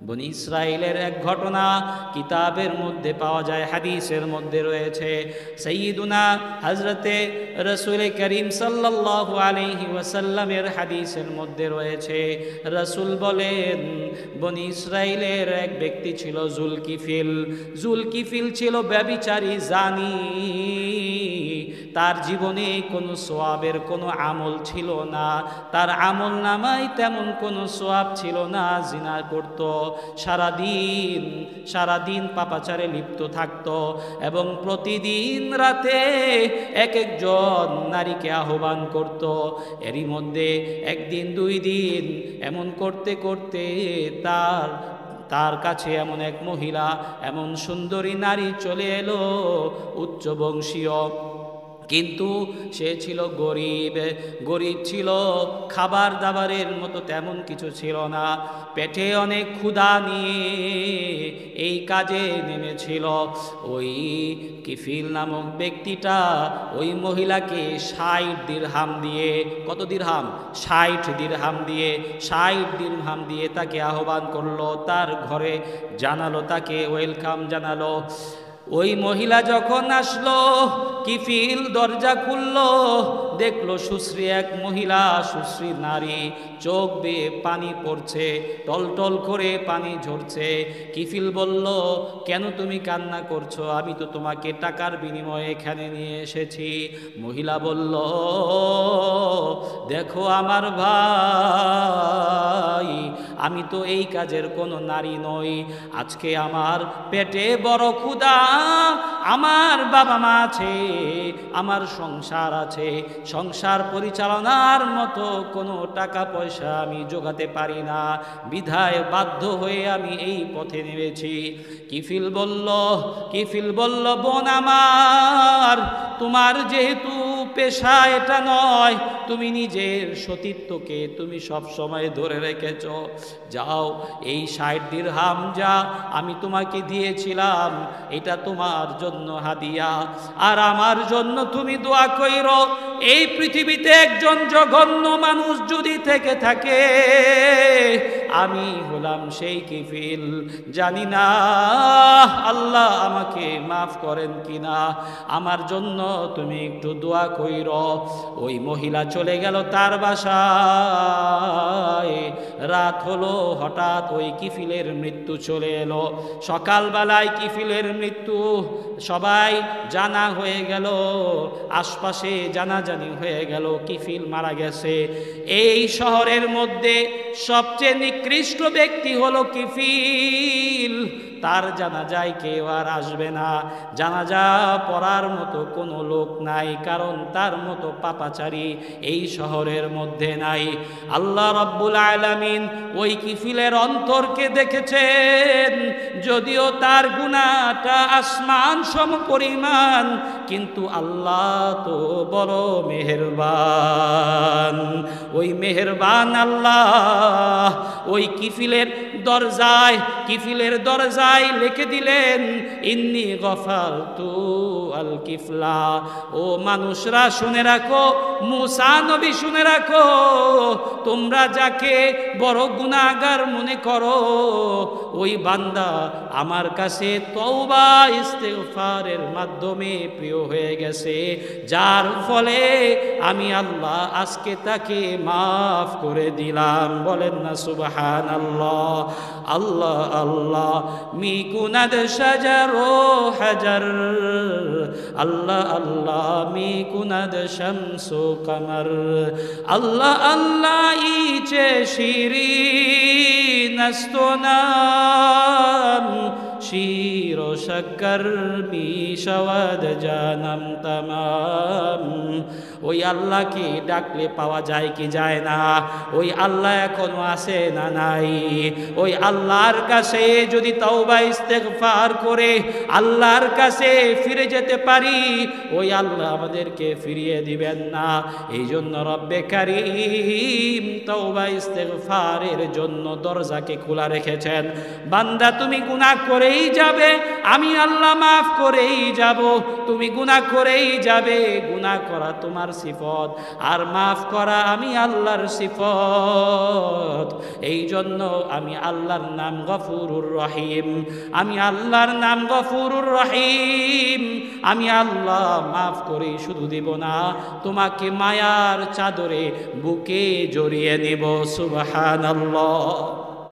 বনি ইসরাইলের এক ঘটনা কিতাবের মধ্যে পাওয়া যায়, হাদিসের মধ্যে রয়েছে। সাইয়্যিদুনা হযরতে রাসূল করিম সাল্লাল্লাহু আলাইহি ওয়াসাল্লামের হাদিসের মধ্যে রয়েছে, রাসূল বলেন বনি ইসরাইলের এক ব্যক্তি ছিল জুলকিফিল। জুলকিফিল ছিল ব্যভিচারী, জানি। তার জীবনে কোনো সওয়াবের কোনো আমল ছিল না, তার আমল নামায় তেমন কোনো সওয়াব ছিল না। জিনা করত, সারাদিন পাপাচারে লিপ্ত থাকত এবং প্রতিদিন রাতে এক একজন নারীকে আহ্বান করত। এরই মধ্যে একদিন 2 দিন এমন করতে করতে তার কাছে এমন এক মহিলা, এমন সুন্দরী নারী চলে এলো, উচ্চবংশীয়, কিন্তু সে ছিল গরিব ছিল, খাবার দাবারের মতো তেমন কিছু ছিল না। পেটে অনেক ক্ষুধা নিয়ে এই কাজে নেমেছিল। ওই কিফিল নামক ব্যক্তিটা ওই মহিলাকে 60 দিরহাম দিয়ে, কত দিরহাম? 60 দিরহাম দিয়ে, 60 দিরহাম দিয়ে তাকে আহ্বান করলো, তার ঘরে জানালো, তাকে ওয়েলকাম জানালো। ওই মহিলা যখন আসলো, কিফিল দরজা খুললো, দেখলো সুশ্রী এক মহিলা, সুশ্রী নারী, চোখ বেয়ে পানি পড়ছে, টলটল করে পানি ঝরছে। কিফিল বলল, কেন তুমি কান্না করছো? আমি তো তোমাকে টাকার বিনিময়ে এখানে নিয়ে এসেছি। মহিলা বলল, দেখো আমার ভাই, আমি তো এই কাজের কোনো নারী নই। আজকে আমার পেটে বড় ক্ষুধা, আমার বাবা মা আছে, আমার সংসার আছে, সংসার পরিচালনার মতো কোনো টাকা পয়সা আমি জোগাতে পারি না, বিধায় বাধ্য হয়ে আমি এই পথে নেমেছি। কিফিল বলল, বোন আমার, তোমার যেহেতু পেশা এটা নয়, তুমি নিজের সতীত্বকে তুমি সব সময় ধরে রেখেছ, যাও এই 60 দিরহাম যা আমি তোমাকে দিয়েছিলাম, এটা তোমার জন্য হাদিয়া। আর আমার জন্য তুমি দোয়া কইরো, এই পৃথিবীতে একজন জঘন্য মানুষ যদি থেকে থাকে, আমি হলাম সেই কিফিল। জানি না আল্লাহ আমাকে মাফ করেন কিনা, আমার জন্য তুমি একটু দোয়া কইরো। ওই মহিলা চলে গেল তার বাসায়। রাত হলো, হঠাৎ ওই কিফিলের মৃত্যু চলে এলো। সকালবেলায় কিফিলের মৃত্যু সবাই জানা হয়ে গেল, আশপাশে জানাজানি হয়ে গেল, কিফিল মারা গেছে। এই শহরের মধ্যে সবচেয়ে নিকৃষ্ট ব্যক্তি হলো কিফিল। তার জানাজায় কেউ আর আসবে না, জানাজা পড়ার মতো কোনো লোক নাই, কারণ তার মতো পাপাচারী এই শহরের মধ্যে নাই। আল্লাহ রাব্বুল আলামিন ওই কিফিলের অন্তরকে দেখেছেন, যদিও তার গুনাহটা আসমান সম পরিমাণ, কিন্তু আল্লাহ তো বড় মেহেরবান। ওই মেহেরবান আল্লাহ ওই কিফিলের দরজায় লিখে দিলেন, ইন্নী গফারতু আল কিফলা। ও মানুষরা শুনে রাখো, মুসা নবী শুনে রাখো, তোমরা যাকে বড় গুনাহগার মনে করো, ওই বান্দা আমার কাছে তওবা ইস্তেগফারের মাধ্যমে প্রিয় হয়ে গেছে, যার ফলে আমি আল্লাহ আজকে তাকে মাফ করে দিলাম। বলেন না সুবহানাল্লাহ। আল্লাহ আল্লাহ মিকুনাদ শাজার ও হাজার, আল্লাহ আল্লাহ মিকুনাদ শামসু কামার, আল্লাহ আল্লাহ ইচে শিরিন আস্তনাম, শির ও শক্কর মিশাওয়াদ জানাম তামাম। ওই আল্লাহকে ডাকলে পাওয়া যায় কি যায় না? ওই আল্লাহ এখনো আছে না নাই? ওই আল্লাহর কাছে যদি তওবা ইস্তেগফার করে আল্লাহর কাছে ফিরে যেতে পারি, ওই আল্লাহ আমাদেরকে ফিরিয়ে দিবেন না। এই জন্য রব্বে কারীম তওবা ইস্তেগফারের জন্য দরজাকে খোলা রেখেছেন। বান্দা তুমি গুনাহ করেই যাবে, আমি আল্লাহ মাফ করেই যাব। তুমি গুনাহ করেই যাবে, গুনাহ করা তোমার আমার সিফত, আর মাফ করা আমি আল্লাহর সিফত। এই জন্য আমি আল্লাহর নাম গফুরুর রহিম, আমি আল্লাহর নাম গফুরুর রহিম। আমি আল্লাহ মাফ করে শুধু দেব না, তোমাকে মায়ার চাদরে বুকে জড়িয়ে নেব। সুবহানাল্লাহ।